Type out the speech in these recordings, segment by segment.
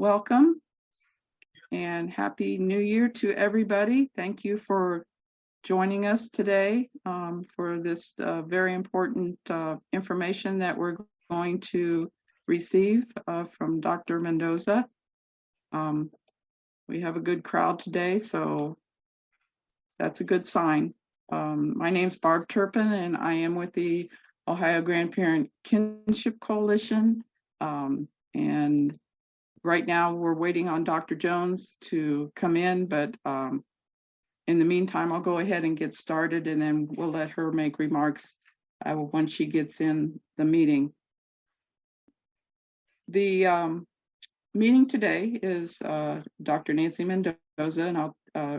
welcome and Happy New Year to everybody. Thank you for joining us today for this very important information that we're going to receive from Dr. Mendoza. We have a good crowd today, so that's a good sign. My name's Barb Turpin, and I am with the Ohio Grandparent Kinship Coalition. And right now we're waiting on Dr. Jones to come in, but in the meantime, I'll go ahead and get started, and then we'll let her make remarks once she gets in the meeting. The meeting today is Dr. Nancy Mendoza, and I'll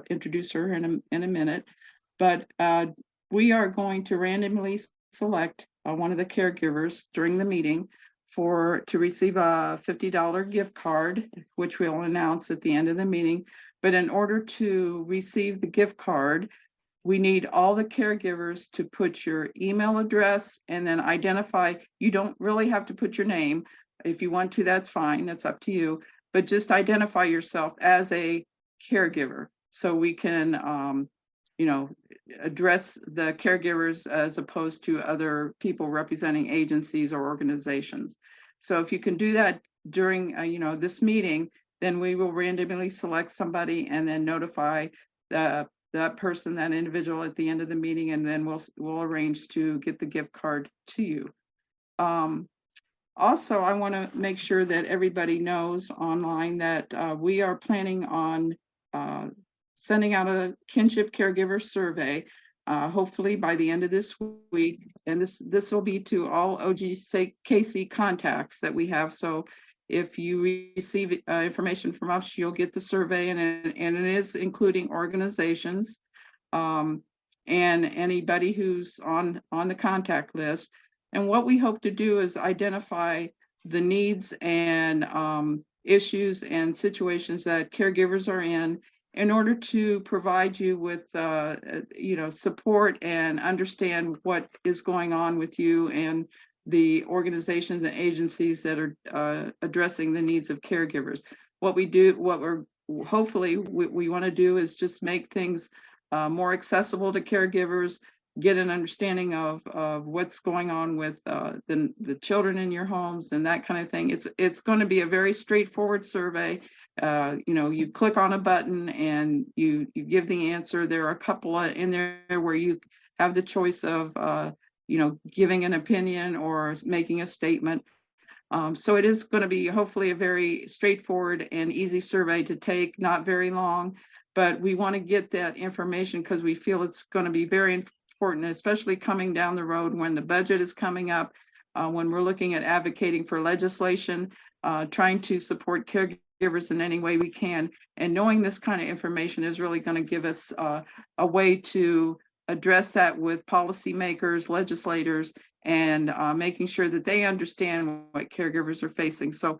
introduce her in a minute. But we are going to randomly select one of the caregivers during the meeting to receive a $50 gift card, which we'll announce at the end of the meeting. But in order to receive the gift card, we need all the caregivers to put your email address and then identify. You don't really have to put your name. If you want to, that's fine. That's up to you. But just identify yourself as a caregiver so we can, address the caregivers as opposed to other people representing agencies or organizations. So if you can do that during, this meeting, then we will randomly select somebody and then notify that person, that individual at the end of the meeting, and then we'll arrange to get the gift card to you. Also, I want to make sure that everybody knows online that we are planning on sending out a kinship caregiver survey, hopefully by the end of this week. And this will be to all OGKC contacts that we have. So if you receive information from us, you'll get the survey, and it is including organizations and anybody who's on the contact list. And what we hope to do is identify the needs and issues and situations that caregivers are in order to provide you with support and understand what is going on with you and the organizations and agencies that are addressing the needs of caregivers. What we're hopefully we want to do is just make things more accessible to caregivers, get an understanding of what's going on with the children in your homes and that kind of thing. It's going to be a very straightforward survey. You click on a button and you give the answer. There are a couple in there where you have the choice of giving an opinion or making a statement. So it is going to be hopefully a very straightforward and easy survey to take, not very long, but we want to get that information because we feel it's going to be very important, especially coming down the road when the budget is coming up, when we're looking at advocating for legislation, trying to support caregivers in any way we can. And knowing this kind of information is really going to give us a way to address that with policymakers, legislators, and making sure that they understand what caregivers are facing. So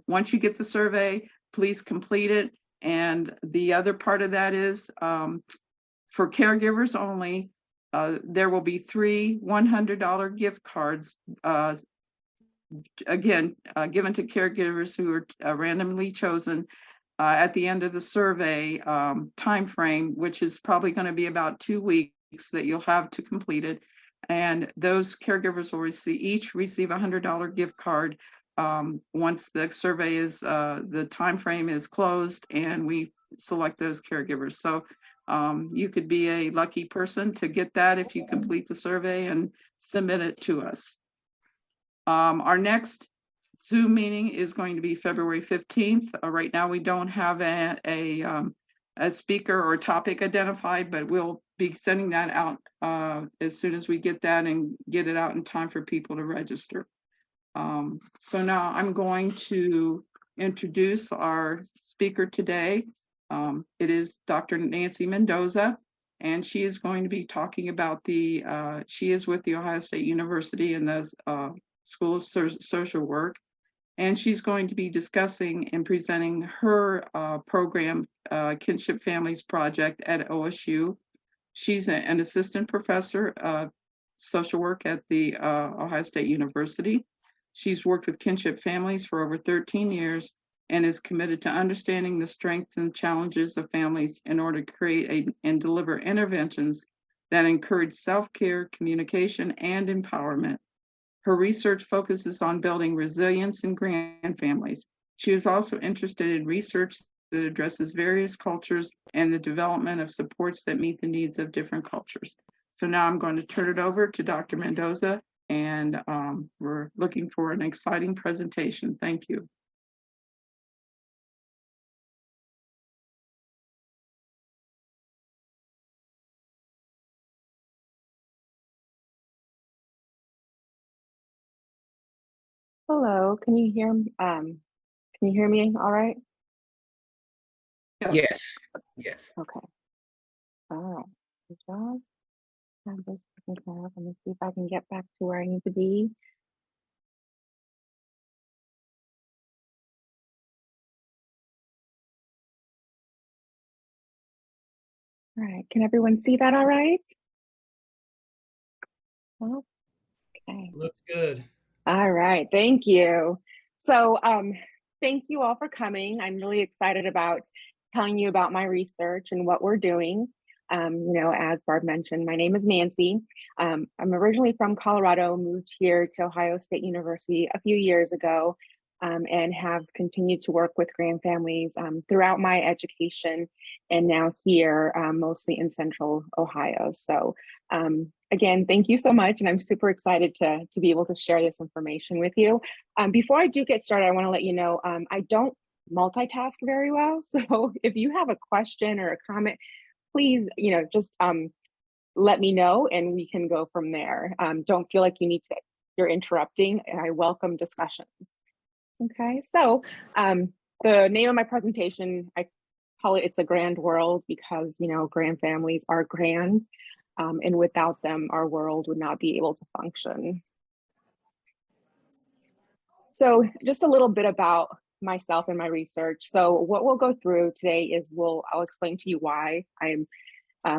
once you get the survey, please complete it. And the other part of that is for caregivers only, there will be 3 $100 gift cards, again, given to caregivers who are randomly chosen at the end of the survey time frame, which is probably going to be about 2 weeks that you'll have to complete it. And those caregivers will each receive a $100 gift card once the survey the time frame is closed and we select those caregivers. So you could be a lucky person to get that if you complete the survey and submit it to us. Our next Zoom meeting is going to be February 15th. Right now, we don't have a speaker or topic identified, but we'll be sending that out as soon as we get that and get it out in time for people to register. So now I'm going to introduce our speaker today. It is Dr. Nancy Mendoza, and she is going to be talking about she is with the Ohio State University in the School of Social Work, and she's going to be discussing and presenting her program, Kinship Families Project at O.S.U. She's an assistant professor of social work at the Ohio State University. She's worked with kinship families for over 13 years, and is committed to understanding the strengths and challenges of families in order to create and deliver interventions that encourage self-care, communication, and empowerment. Her research focuses on building resilience in grandfamilies. She is also interested in research that addresses various cultures and the development of supports that meet the needs of different cultures. So now I'm going to turn it over to Dr. Mendoza, and we're looking for an exciting presentation. Thank you. Hello, can you hear me all right? Yes. Yes. Okay. All right. Good job. I'm just taking care of. Let me see if I can get back to where I need to be. All right. Can everyone see that all right? Okay. Looks good. All right. Thank you. So thank you all for coming. I'm really excited about telling you about my research and what we're doing. As Barb mentioned, my name is Nancy. I'm originally from Colorado, moved here to Ohio State University a few years ago, and have continued to work with grandfamilies throughout my education, and now here, mostly in Central Ohio. So again, thank you so much, and I'm super excited to be able to share this information with you. Before I do get started, I want to let you know I don't multitask very well. So if you have a question or a comment, please, just let me know and we can go from there. Don't feel like you're interrupting, and I welcome discussions. Okay, so the name of my presentation, I call it It's a Grand World, because, grandfamilies are grand, and without them, our world would not be able to function. So just a little bit about myself and my research. So what we'll go through today is I'll explain to you why I'm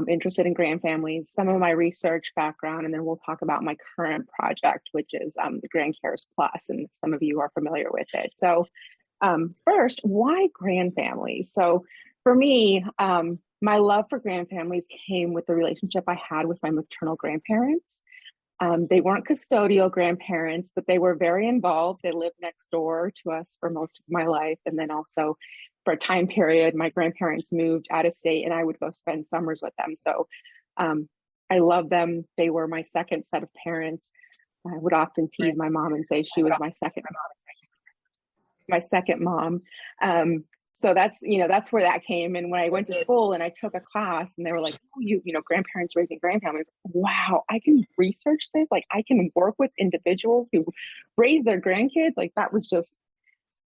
interested in grandfamilies, some of my research background, and then we'll talk about my current project, which is the GRANDcares Plus, and some of you are familiar with it. So first, why grandfamilies? So for me, my love for grandfamilies came with the relationship I had with my maternal grandparents. They weren't custodial grandparents, but they were very involved. They lived next door to us for most of my life. And then also for a time period, my grandparents moved out of state and I would go spend summers with them. So I love them. They were my second set of parents. I would often tease my mom and say she was my second mom. So that's where that came. And when I went to school and I took a class and they were like, oh, grandparents raising grandfamilies. Wow, I can research this. Like, I can work with individuals who raise their grandkids. Like, that was just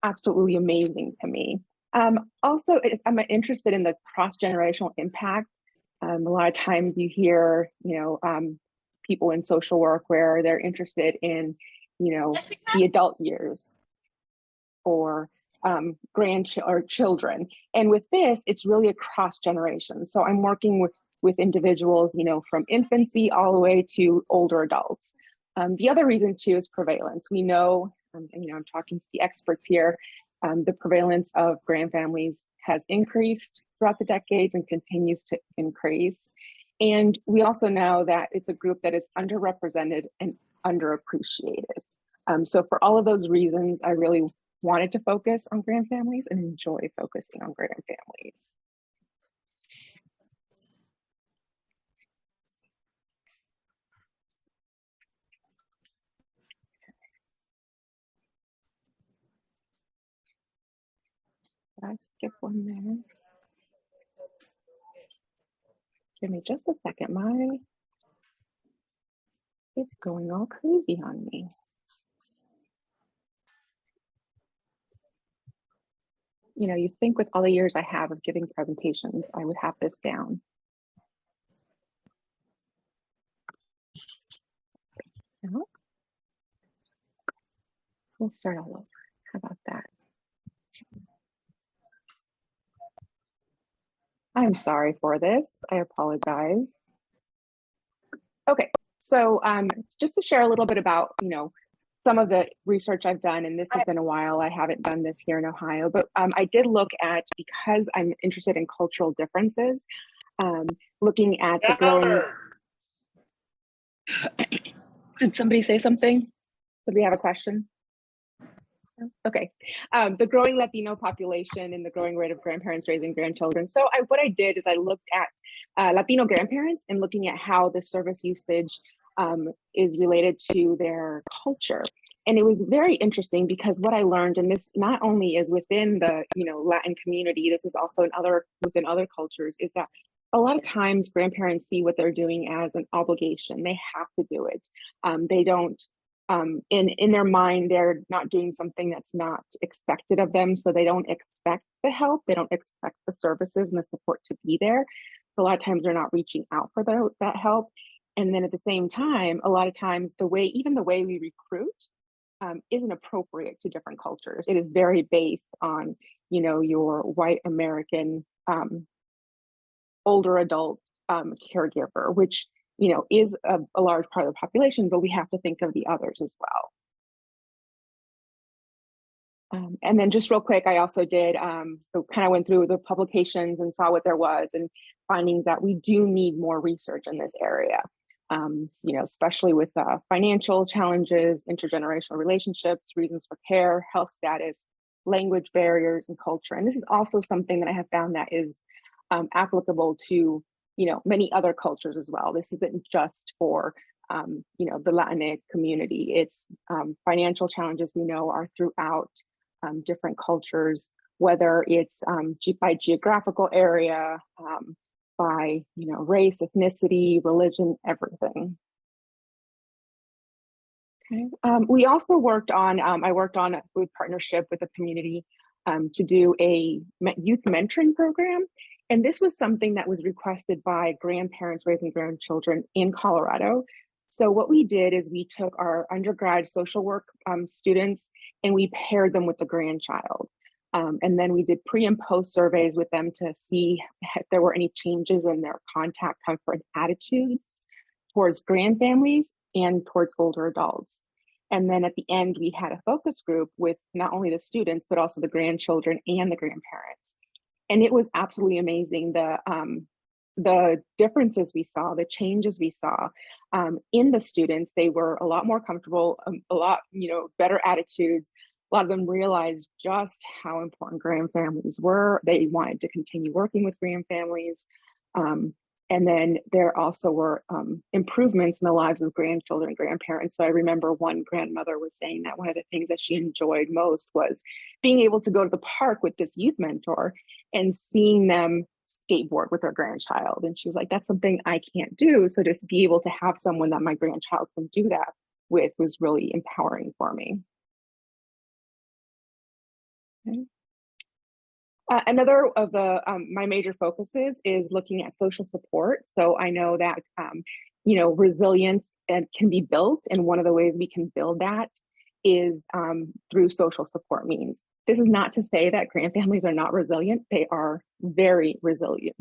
absolutely amazing to me. Also, I'm interested in the cross-generational impact. A lot of times you hear, people in social work where they're interested in, the adult years or grandchildren or children. And with this, it's really across generations. So I'm working with individuals, from infancy all the way to older adults. The other reason too is prevalence. We know, I'm talking to the experts here, the prevalence of grandfamilies has increased throughout the decades and continues to increase. And we also know that it's a group that is underrepresented and underappreciated. So for all of those reasons, I really wanted to focus on grandfamilies and enjoy focusing on grandfamilies. Did I skip one there? Give me just a second. It's going all crazy on me. You'd think with all the years I have of giving presentations, I would have this down. No? We'll start all over. How about that? I'm sorry for this. I apologize. Okay, so just to share a little bit about, some of the research I've done, and this has been a while, I haven't done this here in Ohio, but I did look at, because I'm interested in cultural differences, looking at the growing. Did somebody say something? Somebody have a question? Okay. The growing Latino population and the growing rate of grandparents raising grandchildren. So what I did is I looked at Latino grandparents and looking at how the service usage is related to their culture. And it was very interesting because what I learned, and this not only is within the Latin community, this is also within other cultures, is that a lot of times grandparents see what they're doing as an obligation. They have to do it. They don't. In their mind, they're not doing something that's not expected of them. So they don't expect the help. They don't expect the services and the support to be there. So a lot of times they're not reaching out for that help. And then at the same time, a lot of times even the way we recruit isn't appropriate to different cultures. It is very based on, your white American older adult caregiver, which is a large part of the population, but we have to think of the others as well. And then just real quick, I also did, so kind of went through the publications and saw what there was and finding that we do need more research in this area, especially with financial challenges, intergenerational relationships, reasons for care, health status, language barriers, and culture. And this is also something that I have found that is applicable to many other cultures as well. This isn't just for, the Latinx community. It's financial challenges we know are throughout different cultures, whether it's by geographical area, by, race, ethnicity, religion, everything. Okay. We also worked on, I worked on with partnership with the community to do a youth mentoring program. And this was something that was requested by grandparents raising grandchildren in Colorado. So what we did is we took our undergrad social work students and we paired them with the grandchild. And then we did pre and post surveys with them to see if there were any changes in their contact, comfort, and attitudes towards grandfamilies and towards older adults. And then at the end, we had a focus group with not only the students, but also the grandchildren and the grandparents. And it was absolutely amazing, the differences we saw, the changes we saw in the students. They were a lot more comfortable, a lot, better attitudes. A lot of them realized just how important grandfamilies were. They wanted to continue working with grandfamilies. And then there also were improvements in the lives of grandchildren and grandparents. So I remember one grandmother was saying that one of the things that she enjoyed most was being able to go to the park with this youth mentor and seeing them skateboard with their grandchild. And she was like, that's something I can't do. So just be able to have someone that my grandchild can do that with was really empowering for me. Okay. Another of the my major focuses is looking at social support. So I know that resilience can be built, and one of the ways we can build that is through social support means. This is not to say that grandfamilies are not resilient. They are very resilient.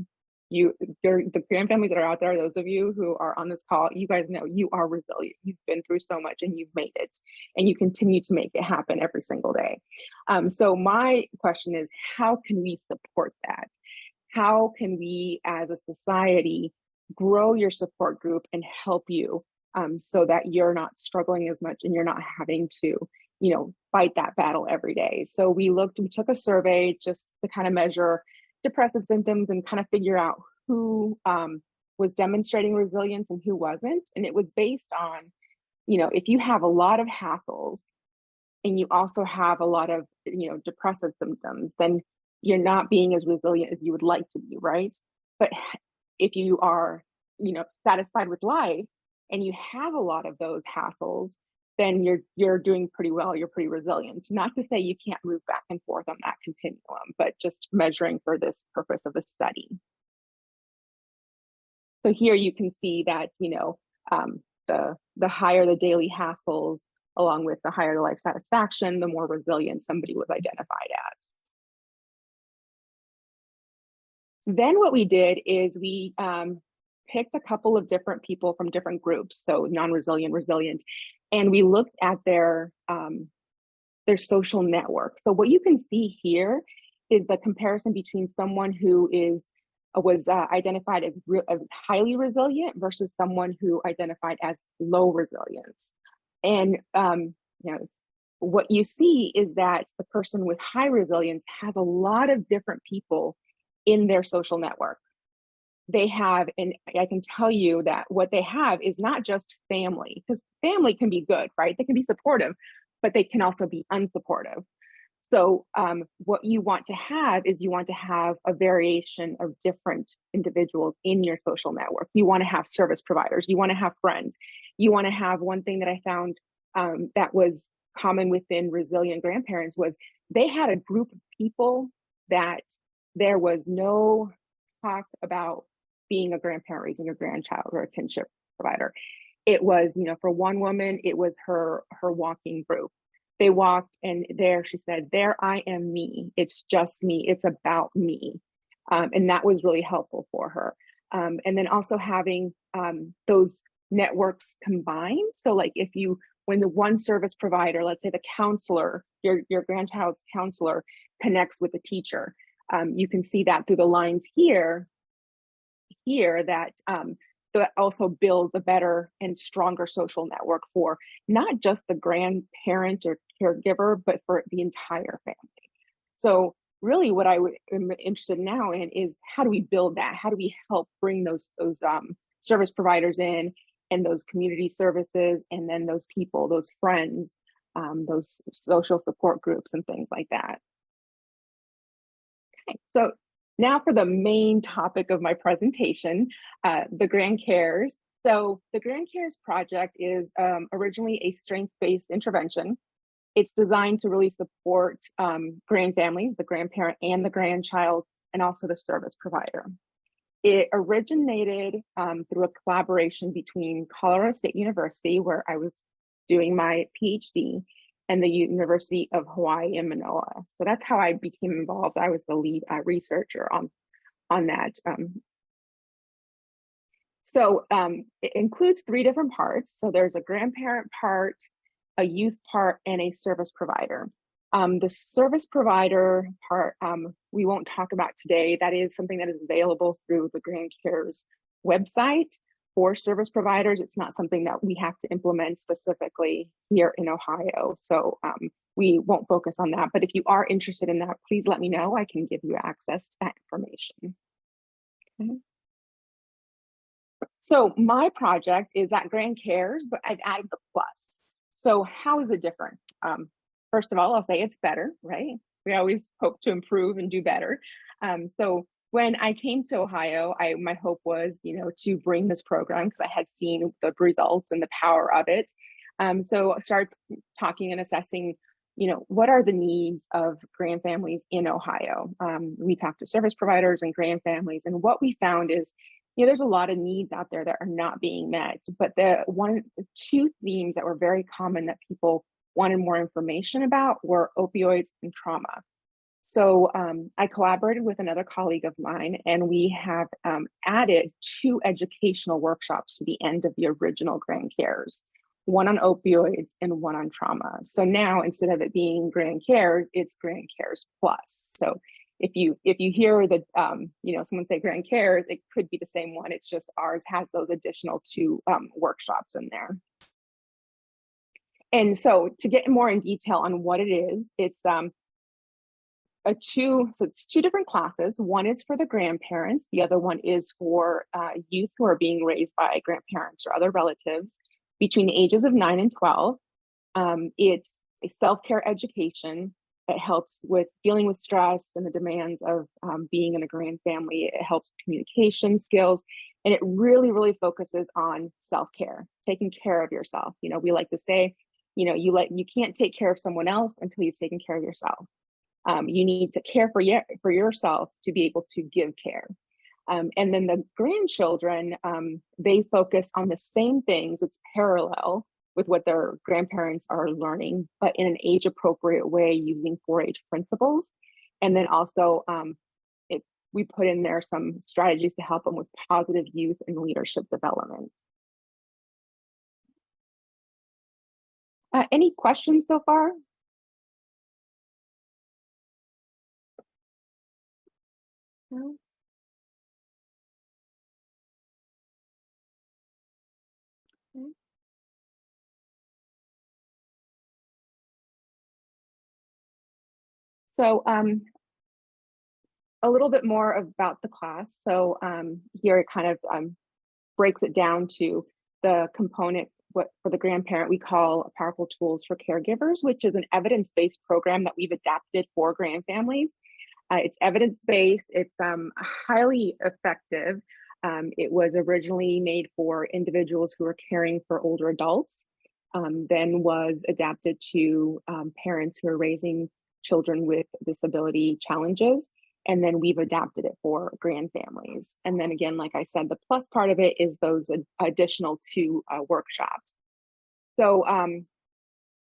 The grandfamilies that are out there, those of you who are on this call, you guys know you are resilient. You've been through so much and you've made it, and you continue to make it happen every single day. So my question is, how can we support that? How can we as a society grow your support group and help you so that you're not struggling as much and you're not having to fight that battle every day? So we took a survey just to kind of measure depressive symptoms and kind of figure out who was demonstrating resilience and who wasn't. And it was based on, if you have a lot of hassles and you also have a lot of, depressive symptoms, then you're not being as resilient as you would like to be, right? But if you are, satisfied with life and you have a lot of those hassles, then you're doing pretty well, you're pretty resilient. Not to say you can't move back and forth on that continuum, but just measuring for this purpose of the study. So here you can see that, the higher the daily hassles, along with the higher the life satisfaction, the more resilient somebody was identified as. Then what we did is we picked a couple of different people from different groups, so non-resilient, resilient, And we looked at their social network. So what you can see here is the comparison between someone who was identified as highly resilient versus someone who identified as low resilience. And what you see is that the person with high resilience has a lot of different people in their social network. They have, and I can tell you that what they have is not just family, because family can be good, right? They can be supportive, but they can also be unsupportive. So what you want to have is you want to have a variation of different individuals in your social network. You want to have service providers. You want to have friends. You want to have one thing that I found that was common within resilient grandparents was they had a group of people that there was no talk about being a grandparent raising a grandchild or a kinship provider. It was, for one woman, it was her walking group. They walked and there she said, there I am me. It's just me. It's about me. And that was really helpful for her. And then also having those networks combined. So like when the one service provider, let's say the counselor, your grandchild's counselor connects with the teacher, you can see that through the lines here that that also builds a better and stronger social network for not just the grandparent or caregiver, but for the entire family. So really what am interested now in is how do we build that? How do we help bring those service providers in and those community services and then those people, those friends, those social support groups and things like that. Okay, so now for the main topic of my presentation, the GRANDcares. So the GRANDcares project is originally a strengths-based intervention. It's designed to really support grandfamilies, the grandparent and the grandchild, and also the service provider. It originated through a collaboration between Colorado State University, where I was doing my Ph.D., and the University of Hawaii in Manoa. So that's how I became involved. I was the lead researcher on that. It includes 3 different parts. So there's a grandparent part, a youth part, and a service provider. The service provider part, we won't talk about today. That is something that is available through the GRANDcares website for service providers. It's not something that we have to implement specifically here in Ohio. So we won't focus on that. But if you are interested in that, please let me know. I can give you access to that information. Okay. So my project is at GRANDcares, but I've added the plus. So how is it different? First of all, I'll say it's better, right? We always hope to improve and do better. So when I came to Ohio, my hope was, to bring this program because I had seen the results and the power of it. So I started talking and assessing, what are the needs of grandfamilies in Ohio? We talked to service providers and grandfamilies, and what we found is, there's a lot of needs out there that are not being met. But the 2 themes that were very common that people wanted more information about were opioids and trauma. So I collaborated with another colleague of mine, and we have added 2 educational workshops to the end of the original GRANDcares, one on opioids and one on trauma. So now instead of it being GRANDcares, it's GRANDcares Plus. So if you hear that someone say GRANDcares, it could be the same one. It's just ours has those additional 2 workshops in there. And so to get more in detail on what it is, it's it's 2 different classes. One is for the grandparents. The other one is for youth who are being raised by grandparents or other relatives between the ages of 9 and 12. It's a self-care education that helps with dealing with stress and the demands of being in a grand family. It helps communication skills, and it really, really focuses on self-care, taking care of yourself. We like to say, you can't take care of someone else until you've taken care of yourself. You need to care for yourself to be able to give care. And then the grandchildren, they focus on the same things. It's parallel with what their grandparents are learning, but in an age-appropriate way using 4-H principles. And then also, we put in there some strategies to help them with positive youth and leadership development. Any questions so far? No? Okay. So a little bit more about the class. So here it kind of breaks it down to the component, what for the grandparent we call Powerful Tools for Caregivers, which is an evidence-based program that we've adapted for grandfamilies. It's evidence-based, it's highly effective. It was originally made for individuals who are caring for older adults, then was adapted to parents who are raising children with disability challenges. And then we've adapted it for grandfamilies. And then again, like I said, the plus part of it is those additional 2 workshops. So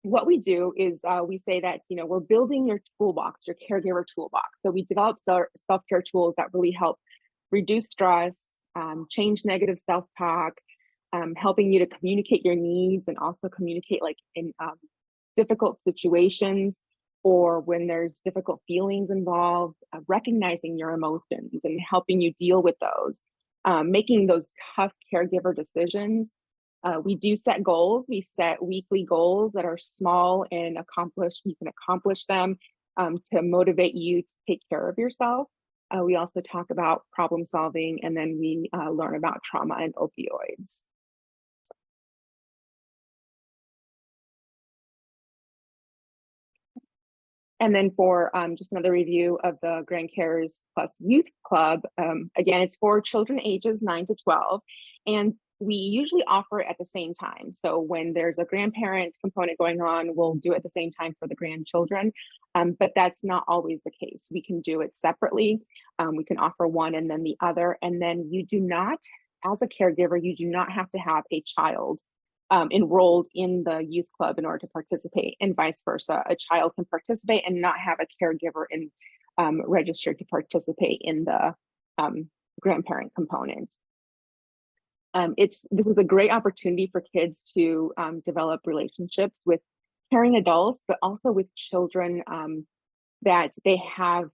what we do is we say that, we're building your toolbox, your caregiver toolbox. So we develop self-care tools that really help reduce stress, change negative self-talk, helping you to communicate your needs and also communicate like in difficult situations or when there's difficult feelings involved, recognizing your emotions and helping you deal with those, making those tough caregiver decisions. We do set goals. We set weekly goals that are small and accomplished. You can accomplish them to motivate you to take care of yourself. We also talk about problem solving, and then we learn about trauma and opioids. And then for just another review of the GRANDcares Plus Youth Club, again, it's for children ages 9 to 12. And we usually offer it at the same time. So when there's a grandparent component going on, we'll do it at the same time for the grandchildren. But that's not always the case. We can do it separately. We can offer one and then the other. And then you do not, as a caregiver, you do not have to have a child enrolled in the youth club in order to participate, and vice versa. A child can participate and not have a caregiver registered to participate in the grandparent component. This is a great opportunity for kids to develop relationships with caring adults, but also with children that they have,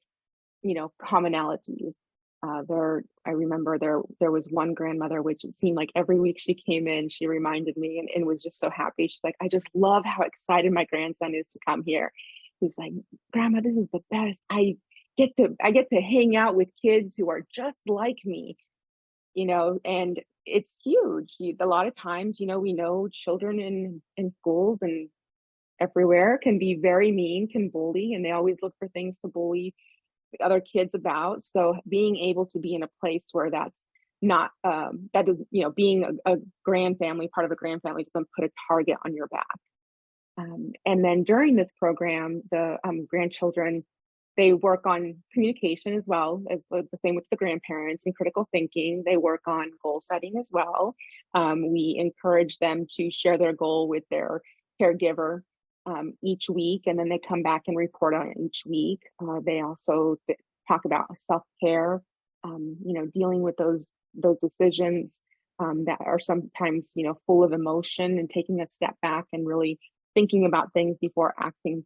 commonalities. I remember there was one grandmother, which it seemed like every week she came in, she reminded me and was just so happy. She's like, I just love how excited my grandson is to come here. He's like, Grandma, this is the best. I get to hang out with kids who are just like me, and it's huge. A lot of times, we know children in schools and everywhere can be very mean, can bully, and they always look for things to bully other kids about. So being able to be in a place where that's not that does, being a grand family, part of a grand family, doesn't put a target on your back. And then during this program, the grandchildren, they work on communication as well as the same with the grandparents, and critical thinking. They work on goal setting as well. We encourage them to share their goal with their caregiver each week, and then they come back and report on it each week. They also talk about self-care, dealing with those decisions that are sometimes, full of emotion, and taking a step back and really thinking about things before acting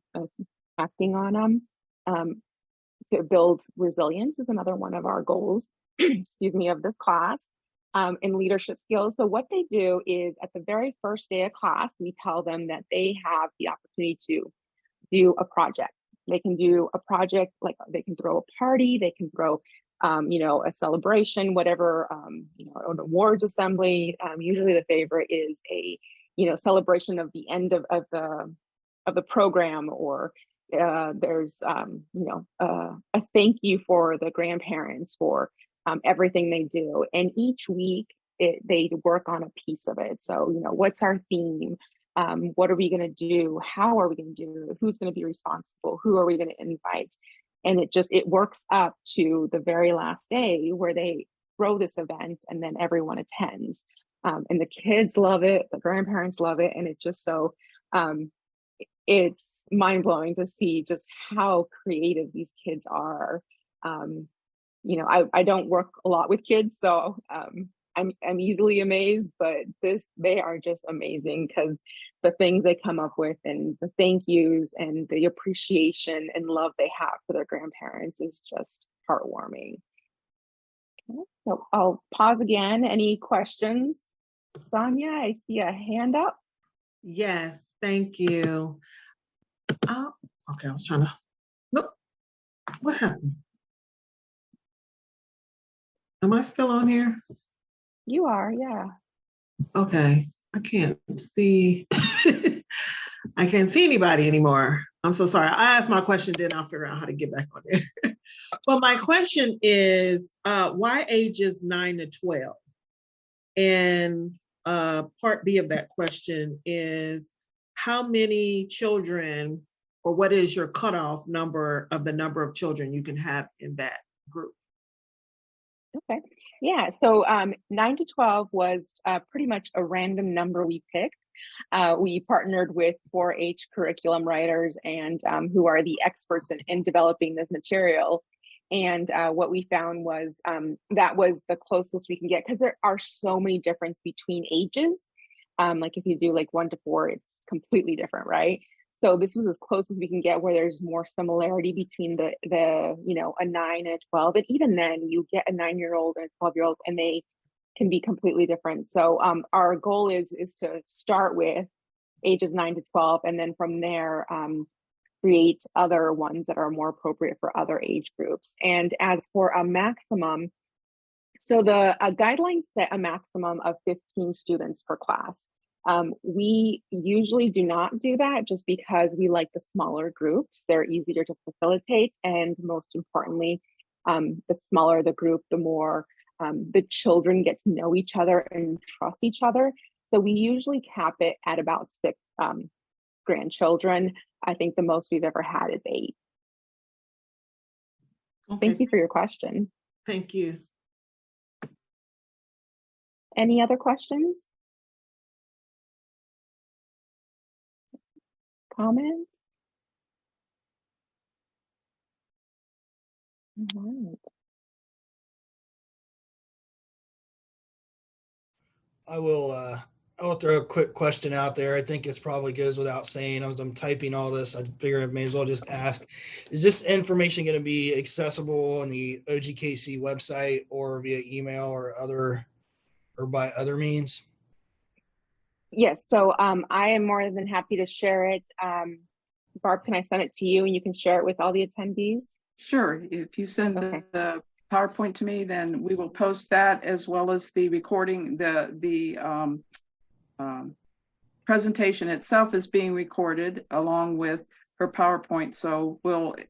on them. To build resilience is another one of our goals, excuse me, of the class, and leadership skills. So what they do is at the very first day of class, we tell them that they have the opportunity to do a project. They can do a project, like they can throw a party, they can throw, a celebration, whatever, an awards assembly. Usually the favorite is a, celebration of the end of the program, or there's a thank you for the grandparents for everything they do. And each week they work on a piece of it. So what's our theme? What are we going to do? How are we going to do it? Who's going to be responsible? Who are we going to invite? And it works up to the very last day where they throw this event, and then everyone attends. And the kids love it, the grandparents love it, and it's just so it's mind-blowing to see just how creative these kids are. I don't work a lot with kids, so I'm easily amazed, but they are just amazing because the things they come up with and the thank yous and the appreciation and love they have for their grandparents is just heartwarming. Okay, so I'll pause again. Any questions? Sonia, I see a hand up. Yes, thank you. Okay, I was trying to, nope, what happened? Am I still on here? You are, yeah. Okay, I can't see. I can't see anybody anymore. I'm so sorry. I asked my question, then I'll figure out how to get back on there. Well, my question is, why ages 9 to 12? And part B of that question is, how many children, or what is your cutoff number of the number of children you can have in that group? Okay. Yeah. So 9 to 12 was pretty much a random number we picked. We partnered with 4-H curriculum writers and who are the experts in developing this material. And what we found was that was the closest we can get, because there are so many differences between ages. Like if you do like 1 to 4, it's completely different, right? So this was as close as we can get where there's more similarity between the a 9 and a 12. And even then you get a 9-year-old and a 12-year-old and they can be completely different. So our goal is to start with ages 9 to 12, and then from there create other ones that are more appropriate for other age groups. And as for a maximum, so the guidelines set a maximum of 15 students per class. We usually do not do that just because we like the smaller groups. They're easier to facilitate. And most importantly, the smaller the group, the more the children get to know each other and trust each other. So we usually cap it at about 6 grandchildren. I think the most we've ever had is 8. Okay. Thank you for your question. Thank you. Any other questions? Comments? All right. I will throw a quick question out there. I think it probably goes without saying. As I'm typing all this, I figure I may as well just ask, is this information going to be accessible on the OGKC website or via email or by other means? Yes, so I am more than happy to share it. Barb, can I send it to you and you can share it with all the attendees? Sure, if you send the PowerPoint to me, then we will post that as well as the recording. The presentation itself is being recorded along with her PowerPoint. So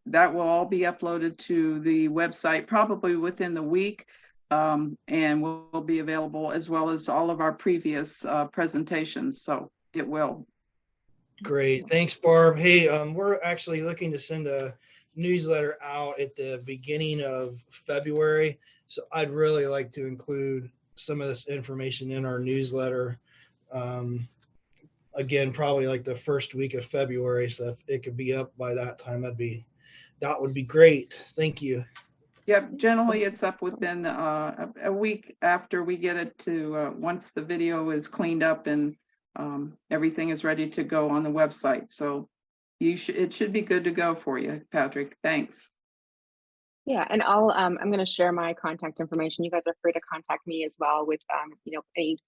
that will all be uploaded to the website probably within the week, and will be available as well as all of our previous presentations. So it will. Great, thanks, Barb. Hey, we're actually looking to send a newsletter out at the beginning of February. So I'd really like to include some of this information in our newsletter. Again, probably like the first week of February. So if it could be up by that time, that would be great. Thank you. Yep, generally it's up within a week after we get it to once the video is cleaned up and everything is ready to go on the website. So it should be good to go for you, Patrick. Thanks. Yeah, and I'm going to share my contact information. You guys are free to contact me as well with any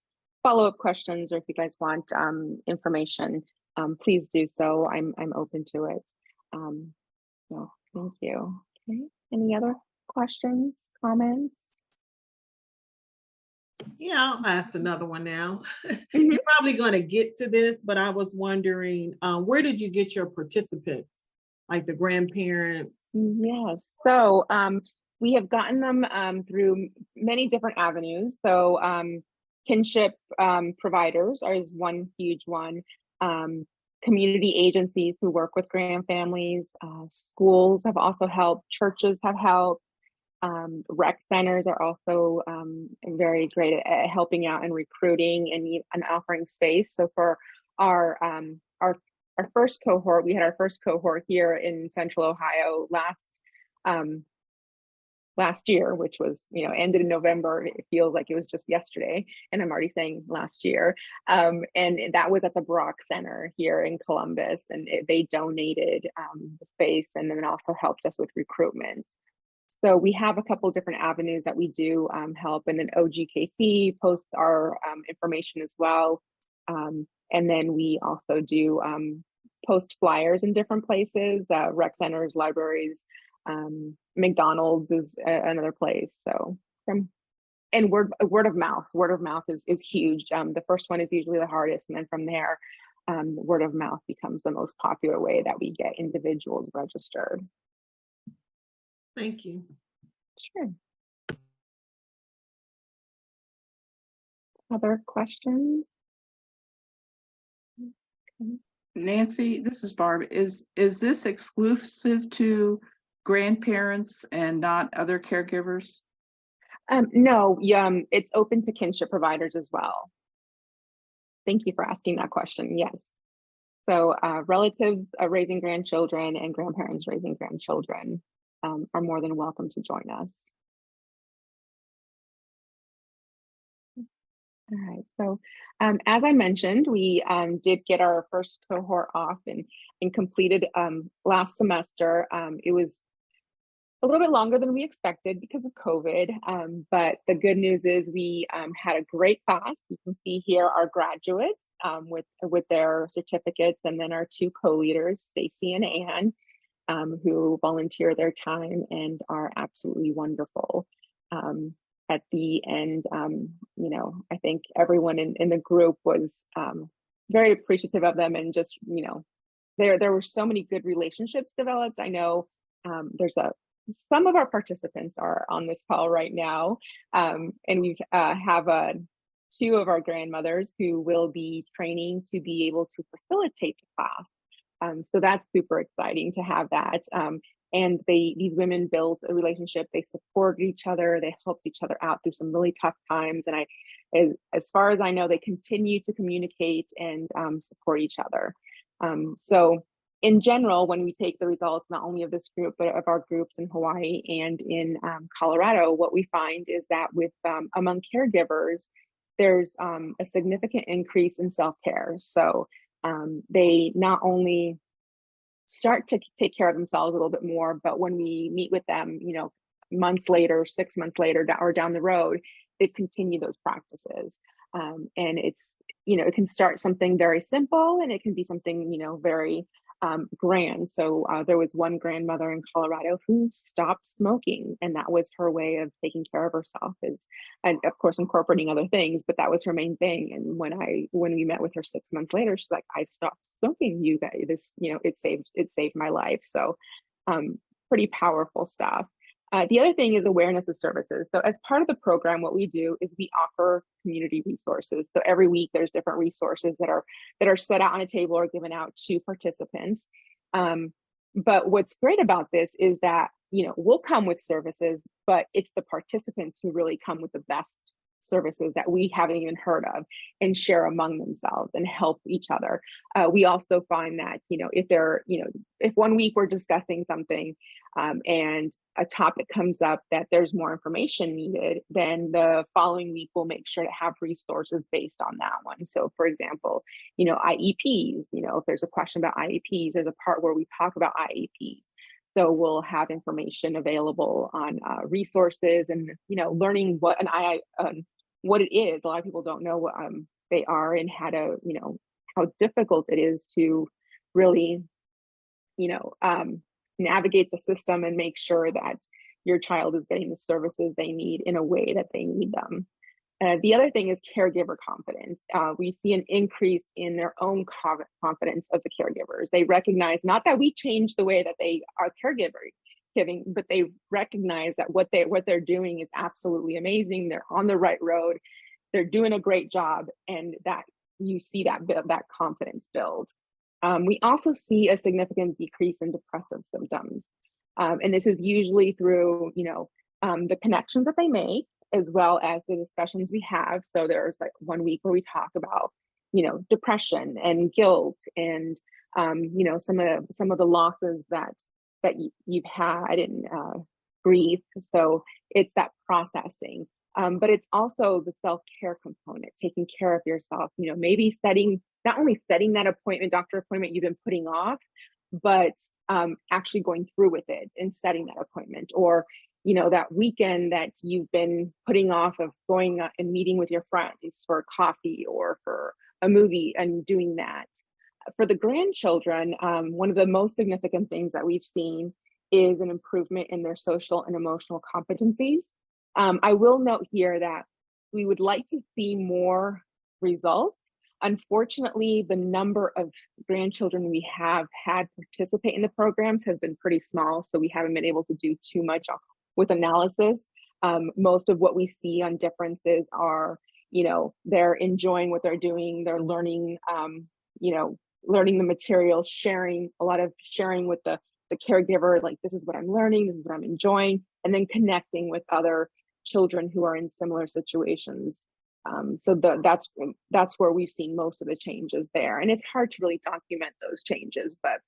follow-up questions, or if you guys want information, please do so. I'm open to it. So thank you. Okay. Any other questions, comments? Yeah, I'll ask another one now. Mm-hmm. You're probably going to get to this, but I was wondering, where did you get your participants, like the grandparents? Yes, so we have gotten them through many different avenues. So kinship providers is one huge one. Community agencies who work with grand families, schools have also helped, churches have helped. Rec centers are also very great at helping out and recruiting and offering space. So for our first cohort, we had our first cohort here in Central Ohio last last year, which was, ended in November. It feels like it was just yesterday, and I'm already saying last year. And that was at the Brock Center here in Columbus, and they donated the space and then also helped us with recruitment. So we have a couple different avenues that we do help, and then OGKC posts our information as well. And then we also do post flyers in different places, rec centers, libraries, McDonald's is another place. So, and word of mouth is huge. The first one is usually the hardest, and then from there, word of mouth becomes the most popular way that we get individuals registered. Thank you. Sure. Other questions? Okay. Nancy, this is Barb. Is this exclusive to grandparents and not other caregivers? No, it's open to kinship providers as well. Thank you for asking that question. Yes. So relatives raising grandchildren and grandparents raising grandchildren are more than welcome to join us. All right, so as I mentioned, we did get our first cohort off and completed last semester. It was a little bit longer than we expected because of COVID, but the good news is we had a great class. You can see here our graduates with their certificates, and then our two co-leaders, Stacy and Anne, who volunteer their time and are absolutely wonderful. At the end, I think everyone in the group was very appreciative of them, and just, there were so many good relationships developed. I know some of our participants are on this call right now, and we have two of our grandmothers who will be training to be able to facilitate the class. So that's super exciting to have that. And these women built a relationship. They supported each other. They helped each other out through some really tough times. And as far as I know, they continue to communicate and support each other. So in general, when we take the results, not only of this group, but of our groups in Hawaii and in Colorado, what we find is that among caregivers, there's a significant increase in self-care. So they not only start to take care of themselves a little bit more, but when we meet with them, months later, 6 months later, or down the road, they continue those practices. And it's, it can start something very simple, and it can be something, very grand. So there was one grandmother in Colorado who stopped smoking, and that was her way of taking care of herself, and of course incorporating other things, but that was her main thing. And when we met with her 6 months later, she's like, "I've stopped smoking, you guys. This, it saved my life." So pretty powerful stuff. The other thing is awareness of services. So as part of the program, what we do is we offer community resources. So every week there's different resources that are set out on a table or given out to participants. But what's great about this is that, we'll come with services, but it's the participants who really come with the best services that we haven't even heard of, and share among themselves and help each other. We also find that, if 1 week we're discussing something and a topic comes up that there's more information needed, then the following week we'll make sure to have resources based on that one. So for example, IEPs, if there's a question about IEPs, there's a part where we talk about IEPs. So we'll have information available on resources and, learning what what it is. A lot of people don't know what they are, and how to, how difficult it is to really, navigate the system and make sure that your child is getting the services they need in a way that they need them. The other thing is caregiver confidence. We see an increase in their own confidence of the caregivers. They recognize not that we change the way that they are caregiving, but they recognize that what they're doing is absolutely amazing. They're on the right road. They're doing a great job, and that you see that confidence build. We also see a significant decrease in depressive symptoms, and this is usually through the connections that they make, as well as the discussions we have. So there's like 1 week where we talk about, depression and guilt, and some of the losses that you've had, and grief. So it's that processing. But it's also the self-care component, taking care of yourself, maybe not only setting that doctor appointment you've been putting off, but actually going through with it and setting that appointment, or that weekend that you've been putting off of going and meeting with your friends for coffee or for a movie, and doing that. For the grandchildren, one of the most significant things that we've seen is an improvement in their social and emotional competencies. I will note here that we would like to see more results. Unfortunately, the number of grandchildren we have had participate in the programs has been pretty small, so we haven't been able to do too much with analysis. Most of what we see on differences are, they're enjoying what they're doing, they're learning, learning the materials, a lot of sharing with the caregiver, like, this is what I'm learning, this is what I'm enjoying, and then connecting with other children who are in similar situations. So that's where we've seen most of the changes there. And it's hard to really document those changes, but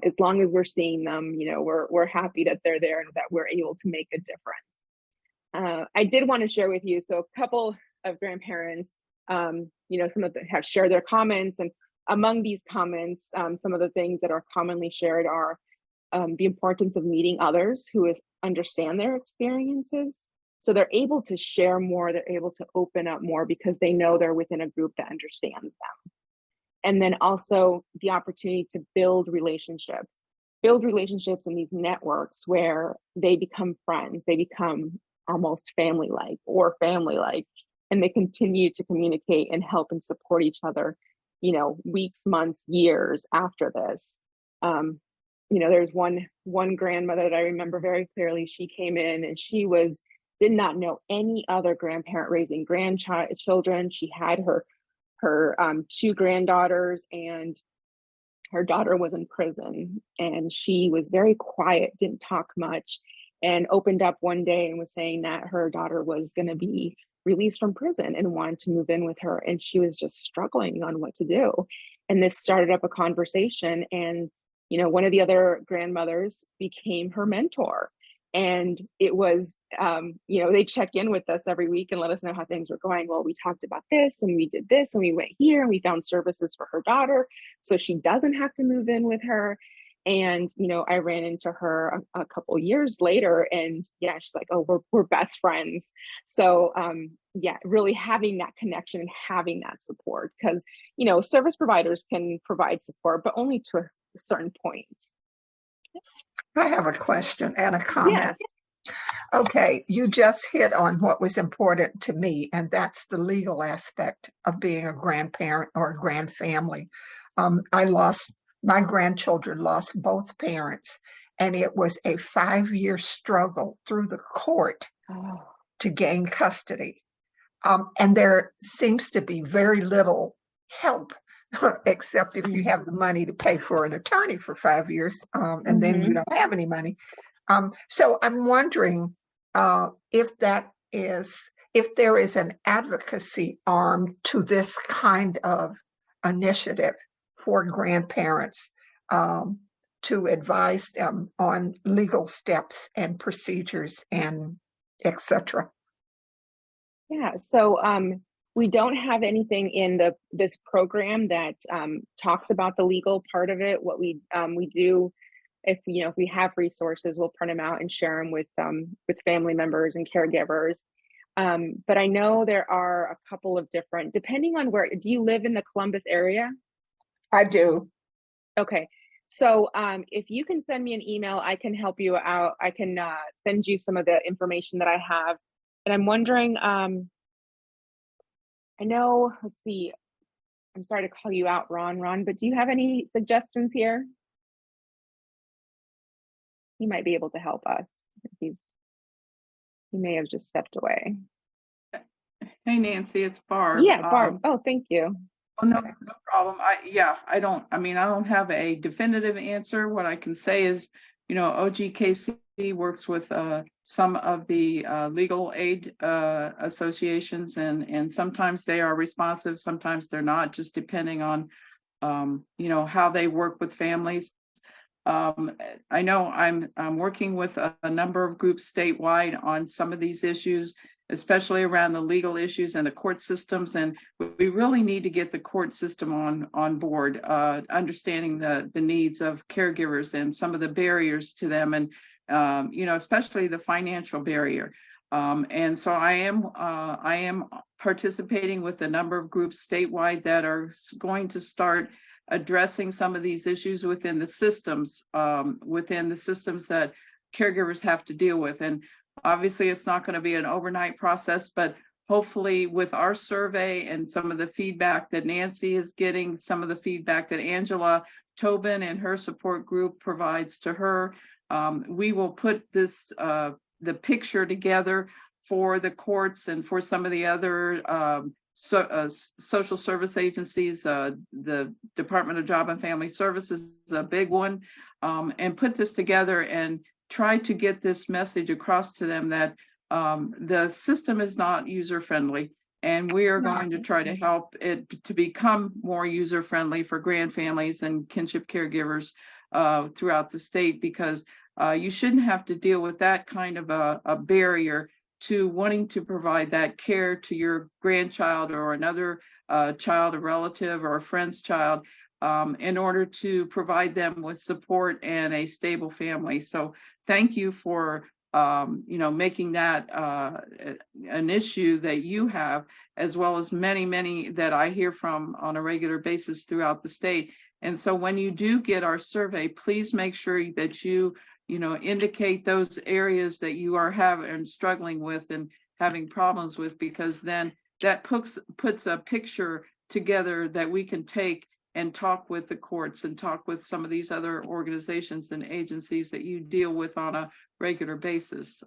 as long as we're seeing them, we're happy that they're there and that we're able to make a difference. I did want to share with you, so a couple of grandparents, some of them have shared their comments, and among these comments, some of the things that are commonly shared are the importance of meeting others who understand their experiences. So they're able to share more, they're able to open up more because they know they're within a group that understands them. And then also the opportunity to build relationships in these networks where they become friends, they become almost family-like, and they continue to communicate and help and support each other, weeks, months, years after this. There's one grandmother that I remember very clearly. She came in and she did not know any other grandparent raising grandchildren. She had her two granddaughters, and her daughter was in prison, and she was very quiet, didn't talk much, and opened up one day and was saying that her daughter was going to be released from prison and wanted to move in with her, and she was just struggling on what to do. And this started up a conversation, and one of the other grandmothers became her mentor. And it was, they check in with us every week and let us know how things were going. Well, we talked about this and we did this and we went here and we found services for her daughter so she doesn't have to move in with her. And, I ran into her a couple years later, and yeah, she's like, oh, we're best friends. So really having that connection and having that support, because, service providers can provide support, but only to a certain point. I have a question and a comment. Yes. Okay, you just hit on what was important to me, and that's the legal aspect of being a grandparent or a grandfamily. My grandchildren lost both parents, and it was a 5-year struggle through the court to gain custody. And there seems to be very little help, except if you have the money to pay for an attorney for 5 years, and then you don't have any money. So I'm wondering if there is an advocacy arm to this kind of initiative for grandparents to advise them on legal steps and procedures and etc. Yeah, so we don't have anything in this program that talks about the legal part of it. What we do, if we have resources, we'll print them out and share them with family members and caregivers. But I know there are a couple of different, depending on where. Do you live in the Columbus area? I do. Okay, so if you can send me an email, I can help you out. I can send you some of the information that I have. And I'm wondering, I know, let's see, I'm sorry to call you out, Ron, but do you have any suggestions here? He might be able to help us. He may have just stepped away. Hey, Nancy, it's Barb. Yeah, Barb. Oh, thank you. Oh, no problem. I don't have a definitive answer. What I can say is, OGKC works with some of the legal aid associations, and sometimes they are responsive, sometimes they're not, just depending on, how they work with families. I know I'm working with a number of groups statewide on some of these issues, especially around the legal issues and the court systems. And we really need to get the court system on board, understanding the needs of caregivers and some of the barriers to them, and especially the financial barrier. And so I am participating with a number of groups statewide that are going to start addressing some of these issues within the systems that caregivers have to deal with. And obviously it's not going to be an overnight process, but hopefully with our survey and some of the feedback that Nancy is getting, some of the feedback that Angela Tobin and her support group provides to her, we will put this the picture together for the courts and for some of the other social service agencies. The Department of Job and Family Services is a big one, and put this together and try to get this message across to them that the system is not user-friendly, and we are going to try to help it to become more user-friendly for grand families and kinship caregivers throughout the state, because you shouldn't have to deal with that kind of a barrier to wanting to provide that care to your grandchild or another child, a relative, or a friend's child, in order to provide them with support and a stable family. So thank you for making that an issue that you have, as well as many that I hear from on a regular basis throughout the state. And so when you do get our survey, please make sure that you indicate those areas that you are struggling with and having problems with, because then that puts a picture together that we can take and talk with the courts and talk with some of these other organizations and agencies that you deal with on a regular basis.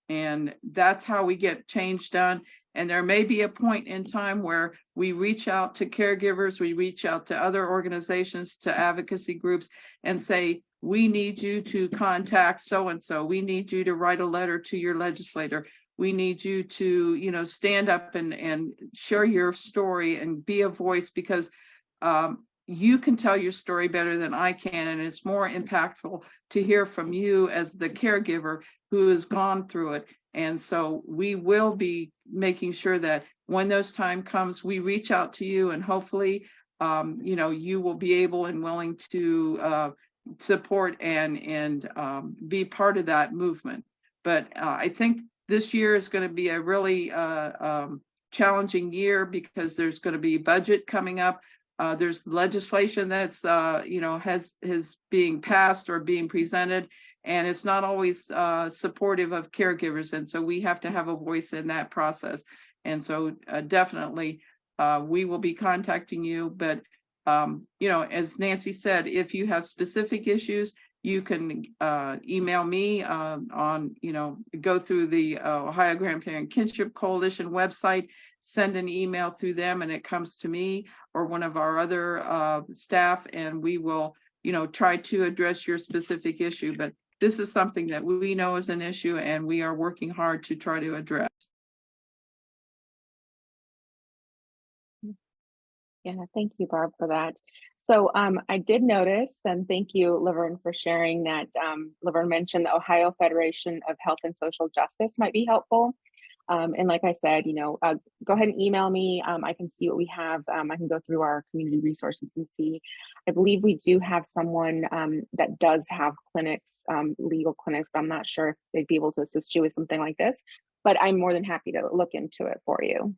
And that's how we get change done. And there may be a point in time where we reach out to caregivers, we reach out to other organizations, to advocacy groups, and say, we need you to contact so-and-so. We need you to write a letter to your legislator. We need you to, stand up and share your story and be a voice, because you can tell your story better than I can. And it's more impactful to hear from you as the caregiver who has gone through it. And so we will be making sure that when those time comes, we reach out to you, and hopefully, you will be able and willing to support and be part of that movement. But I think this year is going to be a really challenging year, because there's going to be budget coming up. There's legislation that's has being passed or being presented, and it's not always supportive of caregivers, and so we have to have a voice in that process. And so definitely we will be contacting you. But as Nancy said, if you have specific issues, you can email me go through the Ohio Grandparent Kinship Coalition website, send an email through them, and it comes to me or one of our other staff, and we will, try to address your specific issue. But this is something that we know is an issue, and we are working hard to try to address. Yeah, thank you, Barb, for that. So I did notice, and thank you, Laverne, for sharing that. Laverne mentioned the Ohio Federation of Health and Social Justice might be helpful. And like I said, go ahead and email me. I can see what we have. I can go through our community resources and see. I believe we do have someone that does have clinics, legal clinics, but I'm not sure if they'd be able to assist you with something like this. But I'm more than happy to look into it for you.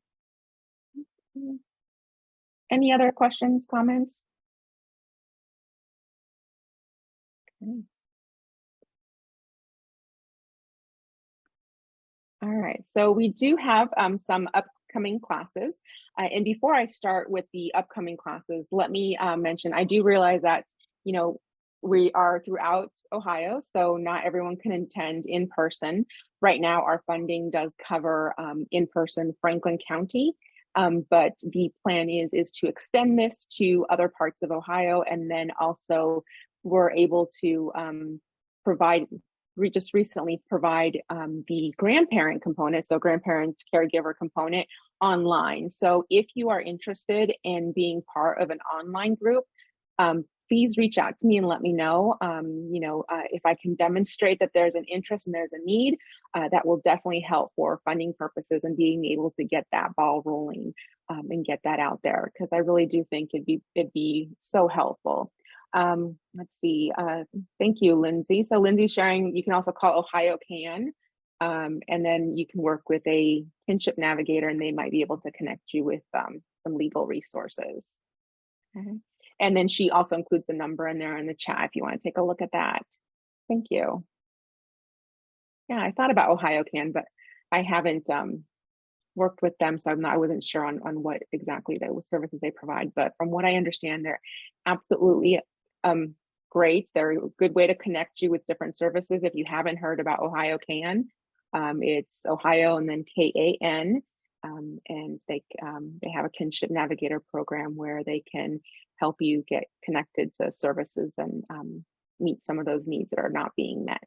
Any other questions, comments? Okay. All right, so we do have some upcoming classes. And before I start with the upcoming classes, let me mention, I do realize that, we are throughout Ohio, so not everyone can attend in person. Right now, our funding does cover in person Franklin County. But the plan is to extend this to other parts of Ohio, and then also we're able to just recently provide the grandparent component, so grandparent caregiver component online. So if you are interested in being part of an online group, please reach out to me and let me know. If I can demonstrate that there's an interest and there's a need, that will definitely help for funding purposes and being able to get that ball rolling and get that out there, because I really do think it'd be so helpful. Let's see. Thank you, Lindsay. So Lindsay's sharing, you can also call Ohio Can, and then you can work with a kinship navigator and they might be able to connect you with some legal resources. Okay. And then she also includes the number in there in the chat if you want to take a look at that. Thank you. Yeah, I thought about Ohio Can, but I haven't worked with them, so I wasn't sure on what exactly the services they provide. But from what I understand, they're absolutely great. They're a good way to connect you with different services. If you haven't heard about Ohio Can, it's Ohio and then KAN, and they have a kinship navigator program where they can help you get connected to services and meet some of those needs that are not being met.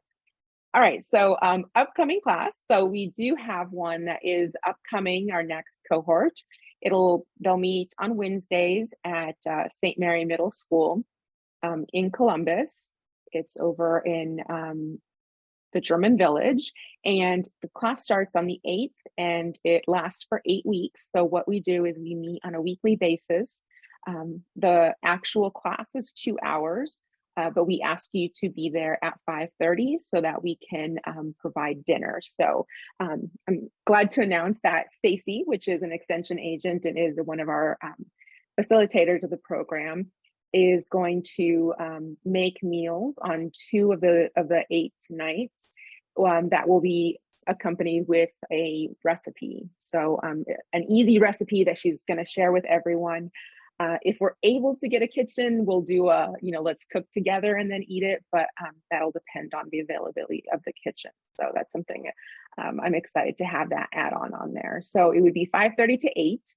All right, so upcoming class. So we do have one that is upcoming, our next cohort. They'll meet on Wednesdays at St. Mary Middle School in Columbus. It's over in the German Village, and the class starts on the 8th and it lasts for 8 weeks. So what we do is we meet on a weekly basis. The actual class is 2 hours. But we ask you to be there at 5:30 so that we can provide dinner. So I'm glad to announce that Stacy, which is an extension agent and is one of our facilitators of the program, is going to make meals on 2 of the 8 nights that will be accompanied with a recipe. So an easy recipe that she's going to share with everyone. If we're able to get a kitchen, we'll do let's cook together and then eat it, but that'll depend on the availability of the kitchen. So that's something I'm excited to have that add-on there. So it would be 5:30 to 8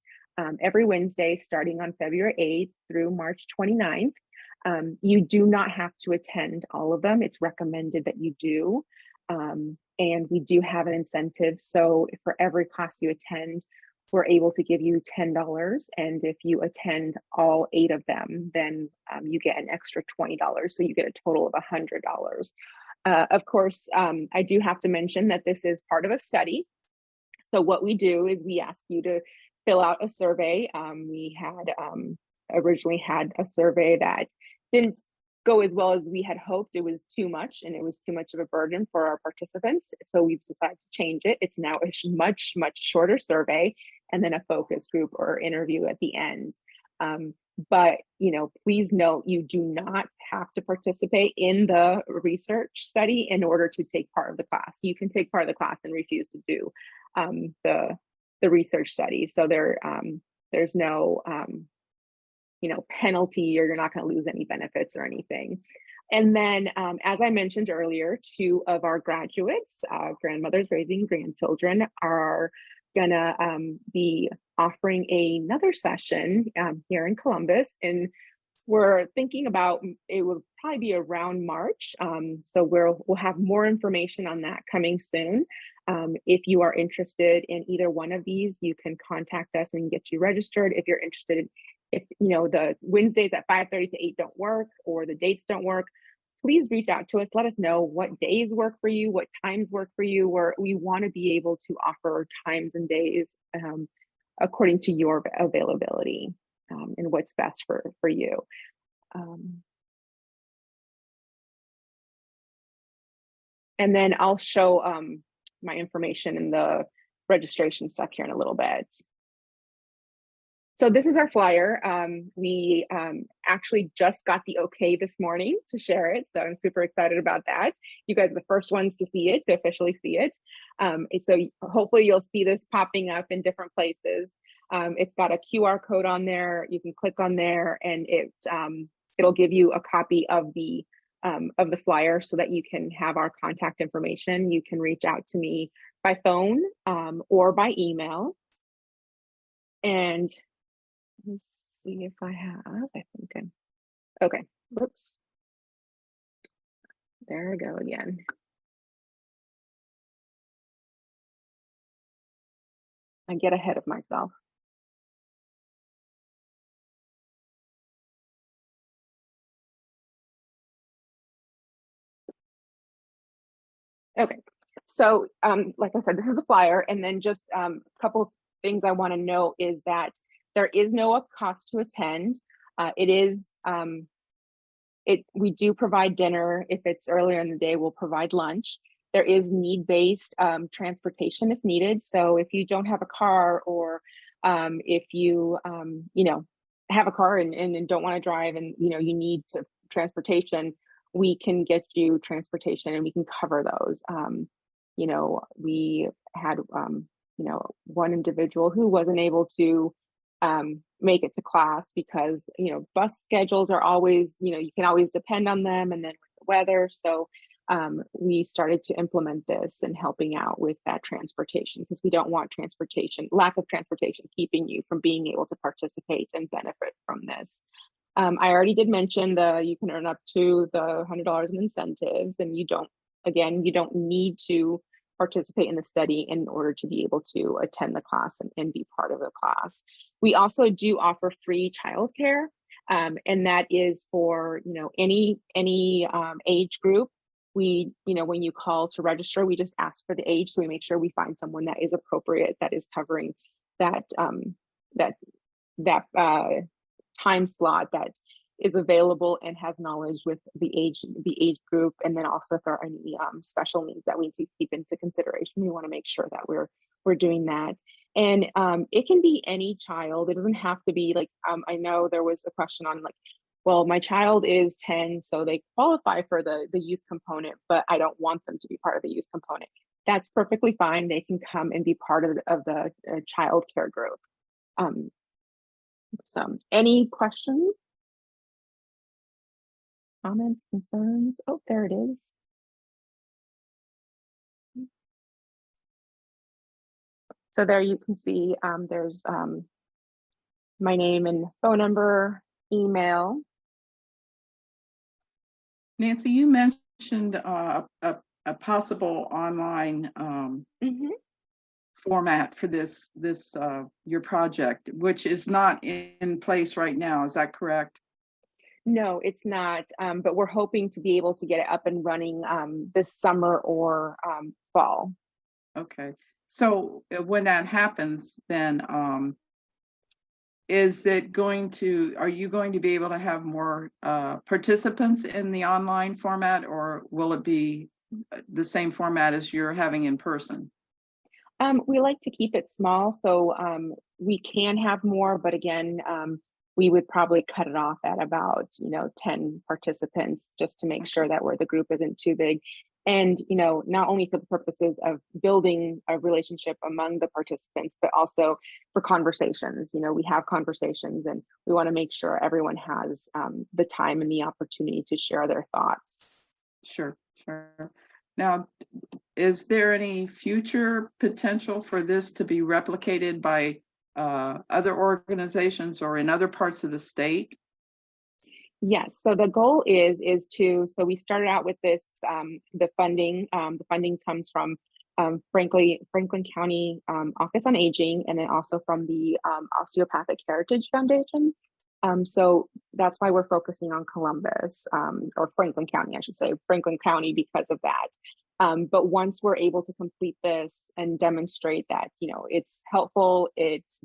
every Wednesday, starting on February 8th through March 29th. You do not have to attend all of them. It's recommended that you do. And we do have an incentive. So for every class you attend, we're able to give you $10. And if you attend all 8 of them, then you get an extra $20. So you get a total of $100. Of course, I do have to mention that this is part of a study. So what we do is we ask you to fill out a survey. We had originally had a survey that didn't go as well as we had hoped. It was too much, and it was too much of a burden for our participants. So we've decided to change it. It's now a much, much shorter survey, and then a focus group or interview at the end. But please note, you do not have to participate in the research study in order to take part of the class. You can take part of the class and refuse to do the research study. So there's no penalty, or you're not going to lose any benefits or anything. And then, as I mentioned earlier, 2 of our graduates, grandmothers raising grandchildren, are gonna be offering another session here in Columbus, and we're thinking about it will probably be around March. So we'll have more information on that coming soon. If you are interested in either one of these, you can contact us and get you registered. If you're interested, if the Wednesdays at 5:30 to 8 don't work, or the dates don't work, please reach out to us. Let us know what days work for you, what times work for you, where we want to be able to offer times and days according to your availability and what's best for you. And then I'll show my information in the registration stuff here in a little bit. So this is our flyer. We actually just got the okay this morning to share it. So I'm super excited about that. You guys are the first ones to see it, to officially see it. So hopefully you'll see this popping up in different places. It's got a QR code on there. You can click on there, and it'll give you a copy of the flyer so that you can have our contact information. You can reach out to me by phone or by email. And let's see if I think okay, whoops. There I go again. I get ahead of myself. Okay. So, like I said, this is the flyer, and then just a couple things I want to note is that there is no cost to attend. It is, we do provide dinner. If it's earlier in the day, we'll provide lunch. There is need-based transportation if needed. So if you don't have a car, or if you, you know, have a car and don't want to drive, and you know you need transportation, we can get you transportation and we can cover those. You know, we had you know, one individual who wasn't able to make it to class because, you know, bus schedules are always, you know, you can always depend on them, and then with the weather. So we started to implement this and helping out with that transportation, because we don't want lack of transportation keeping you from being able to participate and benefit from this. I already did mention you can earn up to the $100 in incentives, and you don't need to participate in the study in order to be able to attend the class and be part of the class. We also do offer free childcare, and that is for, you know, any age group. We, you know, when you call to register, we just ask for the age, so we make sure we find someone that is appropriate, that is covering that time slot that is available and has knowledge with the age group. And then also if there are any special needs that we need to keep into consideration, we want to make sure that we're doing that. And it can be any child. It doesn't have to be like, I know there was a question on like, well, my child is 10, so they qualify for the youth component, but I don't want them to be part of the youth component. That's perfectly fine. They can come and be part of the child care group. So any questions? Comments, concerns? Oh, there it is. So there you can see there's my name and phone number, email. Nancy, you mentioned a possible online format for this your project, which is not in place right now. Is that correct? No, it's not. But we're hoping to be able to get it up and running this summer or fall. Okay. So when that happens, then are you going to be able to have more participants in the online format, or will it be the same format as you're having in person? We like to keep it small, so we can have more, but again, we would probably cut it off at about 10 participants, just to make sure that the group isn't too big. And not only for the purposes of building a relationship among the participants, but also for conversations. We have conversations, and we want to make sure everyone has the time and the opportunity to share their thoughts. Sure. Now, is there any future potential for this to be replicated by other organizations or in other parts of the state? Yes. So the goal is so we started out with this, the funding comes from Franklin County Office on Aging, and then also from the Osteopathic Heritage Foundation. So that's why we're focusing on Columbus, or Franklin County, I should say, Franklin County, because of that. But once we're able to complete this and demonstrate that, it's helpful, it's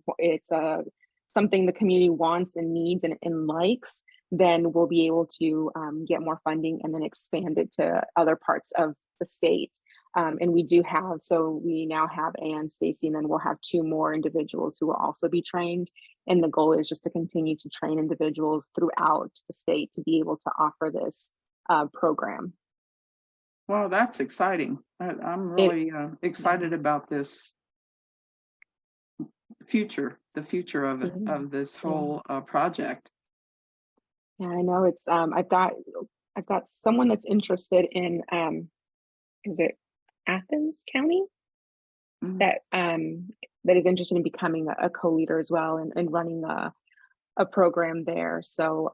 something the community wants and needs and likes, then we'll be able to get more funding and then expand it to other parts of the state. And we now have Ann, Stacy, and then we'll have 2 more individuals who will also be trained. And the goal is just to continue to train individuals throughout the state to be able to offer this program. Well, that's exciting. I'm really excited about this the future of it, of this whole project. Yeah, I know it's I've got someone that's interested in is it Athens County, that is interested in becoming a co-leader as well, and running a program there. So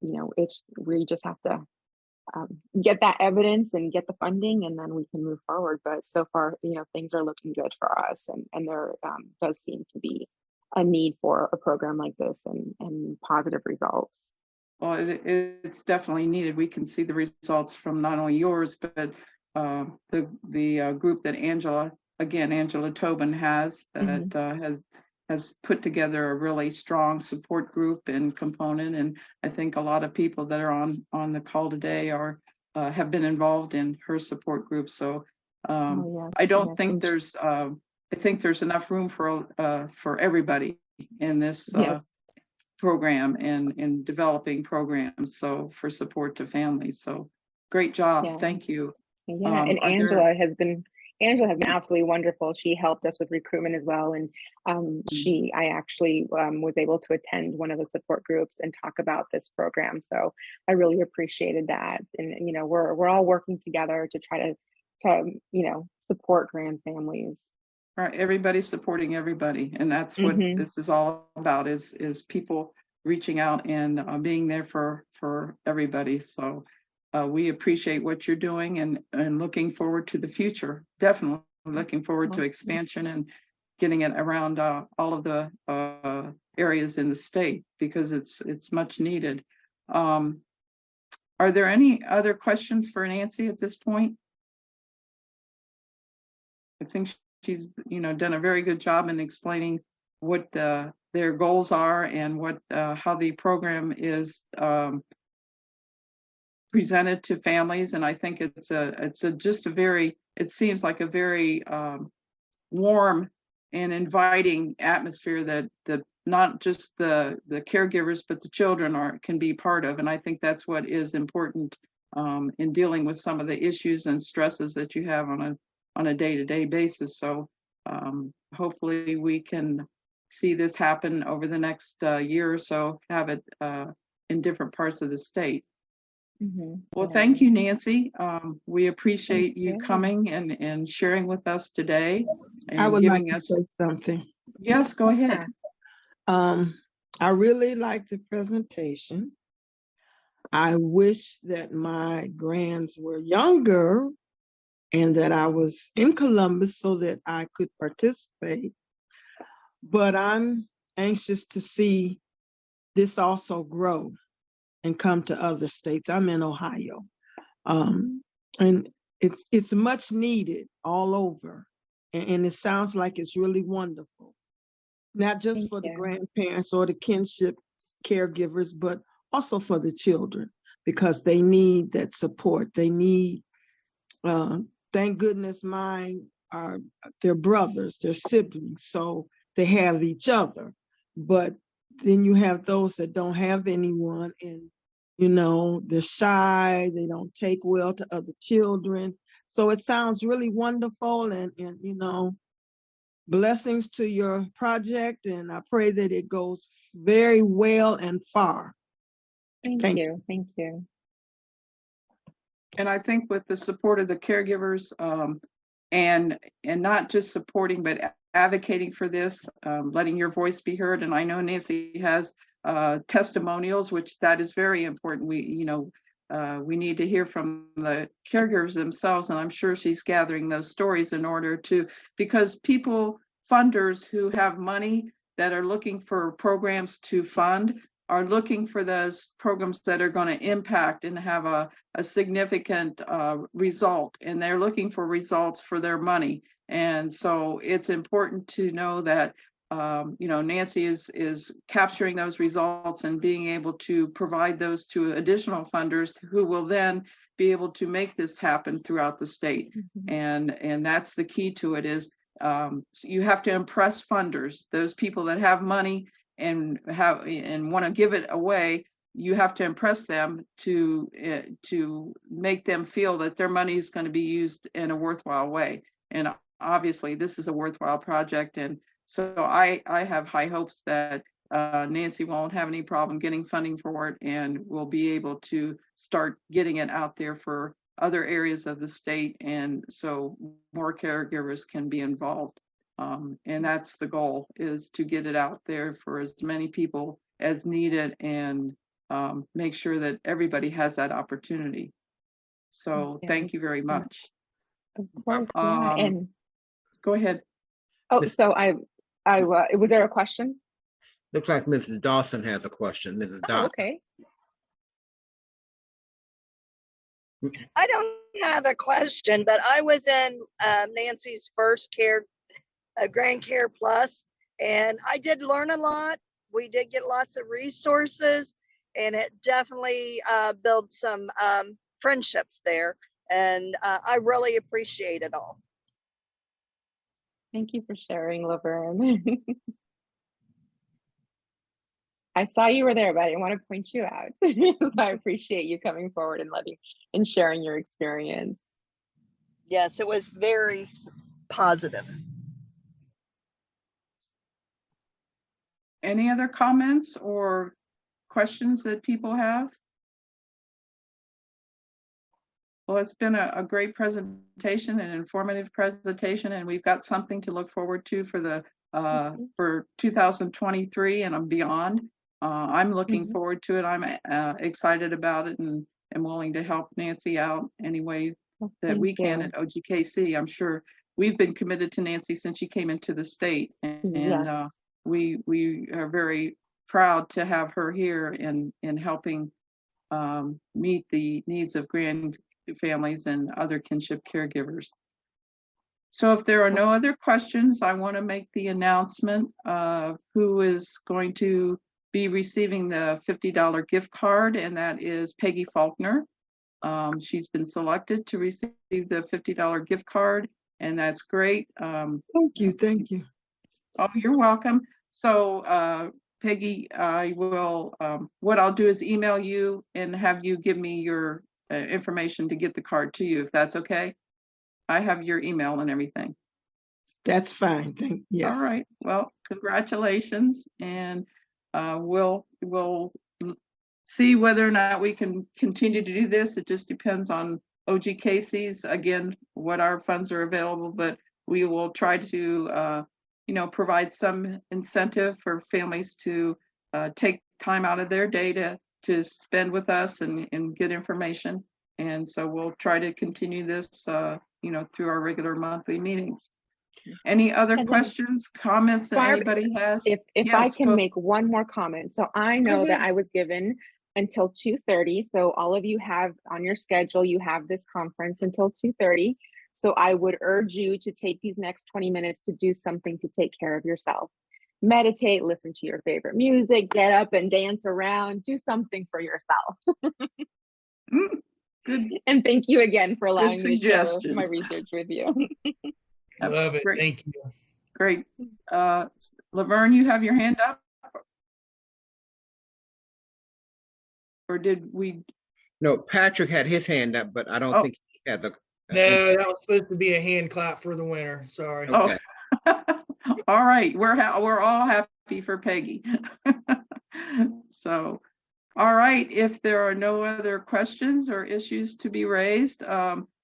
we just have to get that evidence and get the funding, and then we can move forward. But so far, things are looking good for us, and there does seem to be a need for a program like this and positive results. Well, it's definitely needed. We can see the results from not only yours, but the group that Angela Tobin has that has put together a really strong support group and component. And I think a lot of people that are on the call today are have been involved in her support group. So I don't think there's I think there's enough room for everybody in this program and in developing programs. So for support to families. So great job. Thank you. Yeah, and Angela has been absolutely wonderful. She helped us with recruitment as well, and I actually was able to attend one of the support groups and talk about this program. So I really appreciated that, and you know, we're all working together to try to you know, support grand families. Right, everybody's supporting everybody, and that's what this is all about: is people reaching out and being there for everybody. So. We appreciate what you're doing and looking forward to the future. Definitely looking forward to expansion and getting it around all of the areas in the state, because it's much needed. Are there any other questions for Nancy at this point? I think she's done a very good job in explaining what their goals are and what how the program is presented to families. And I think it seems like a very warm and inviting atmosphere that not just the caregivers but the children can be part of. And I think that's what is important in dealing with some of the issues and stresses that you have on a day-to-day basis. So hopefully we can see this happen over the next year or so, have it in different parts of the state. Well, thank you, Nancy. We appreciate you coming and sharing with us today. And I would like giving to us say something. Yes, go ahead. I really like the presentation. I wish that my grands were younger and that I was in Columbus so that I could participate. But I'm anxious to see this also grow and come to other states. I'm in Ohio. And it's much needed all over. And it sounds like it's really wonderful. Not just for the grandparents or the kinship caregivers, but also for the children, because they need that support. They need, thank goodness mine are their brothers, their siblings, so they have each other. But then you have those that don't have anyone, and they're shy, they don't take well to other children. So it sounds really wonderful, and blessings to your project, and I pray that it goes very well and far. Thank you. Thank you. And I think with the support of the caregivers and not just supporting, but advocating for this, letting your voice be heard. And I know Nancy has testimonials, which that is very important. We need to hear from the caregivers themselves, and I'm sure she's gathering those stories in order to, because funders who have money that are looking for programs to fund are looking for those programs that are going to impact and have a significant result, and they're looking for results for their money. And so it's important to know that Nancy is capturing those results and being able to provide those to additional funders who will then be able to make this happen throughout the state. And that's the key to it, is you have to impress funders, those people that have money and want to give it away. You have to impress them to make them feel that their money is going to be used in a worthwhile way. And obviously this is a worthwhile project, and so I have high hopes that Nancy won't have any problem getting funding for it, and will be able to start getting it out there for other areas of the state, and so more caregivers can be involved. And that's the goal, is to get it out there for as many people as needed, and make sure that everybody has that opportunity. So thank you very much. Of course. And go ahead. Oh, so was there a question? Looks like Mrs. Dawson has a question. Mrs. Dawson. Okay. I don't have a question, but I was in Nancy's first GRANDcares Plus, and I did learn a lot. We did get lots of resources, and it definitely built some friendships there. And I really appreciate it all. Thank you for sharing, Laverne. I saw you were there, but I didn't want to point you out. So I appreciate you coming forward and sharing your experience. Yes, it was very positive. Any other comments or questions that people have? Well, it's been a great presentation, an informative presentation, and we've got something to look forward to for the for 2023 and beyond. I'm looking forward to it. I'm excited about it and am willing to help Nancy out any way that we can at OGKC. I'm sure we've been committed to Nancy since she came into the state, and we are very proud to have her here in helping meet the needs of families and other kinship caregivers. So if there are no other questions, I want to make the announcement of who is going to be receiving the $50 gift card, and that is Peggy Faulkner. She's been selected to receive the $50 gift card, and that's great. Thank you. Thank you. Oh, you're welcome. So Peggy, I will, what I'll do is email you and have you give me your information to get the card to you, if that's okay. I have your email and everything. That's fine. Yes. All right. Well, congratulations, and we'll see whether or not we can continue to do this. It just depends on OGKC's, again, what our funds are available, but we will try to provide some incentive for families to take time out of their day to spend with us and get information. And so we'll try to continue this, through our regular monthly meetings. Any other questions, comments that anybody has? If yes, I can make one more comment. So I know that I was given until 2:30. So all of you have on your schedule, you have this conference until 2:30. So I would urge you to take these next 20 minutes to do something to take care of yourself. Meditate, listen to your favorite music, get up and dance around, do something for yourself. Good. And thank you again for allowing me to share my research with you. Love it. Great. Thank you. Great. Laverne, you have your hand up? Or did we? No, Patrick had his hand up, but I don't think he had the. No, that was supposed to be a hand clap for the winner. Sorry. Okay. All right. We're all happy for Peggy. So, all right. If there are no other questions or issues to be raised,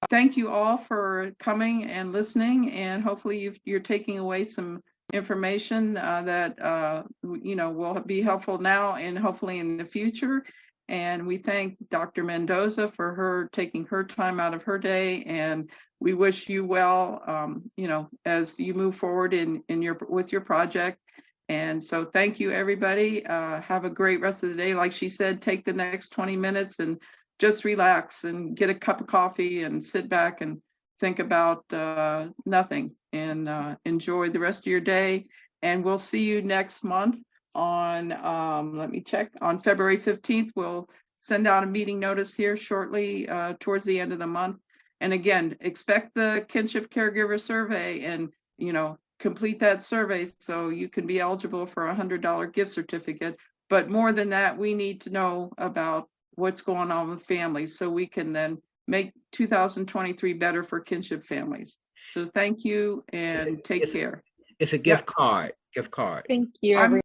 thank you all for coming and listening, and hopefully you're taking away some information that will be helpful now and hopefully in the future. And we thank Dr. Mendoza for her taking her time out of her day, and we wish you well, as you move forward with your project. And so thank you, everybody. Have a great rest of the day. Like she said, take the next 20 minutes and just relax and get a cup of coffee and sit back and think about nothing, and enjoy the rest of your day. And we'll see you next month on, let me check, on February 15th. We'll send out a meeting notice here shortly towards the end of the month. And again, expect the Kinship Caregiver Survey and, complete that survey so you can be eligible for a $100 gift certificate. But more than that, we need to know about what's going on with families so we can then make 2023 better for kinship families. So thank you and take care. It's a gift card. Gift card. Thank you, everyone.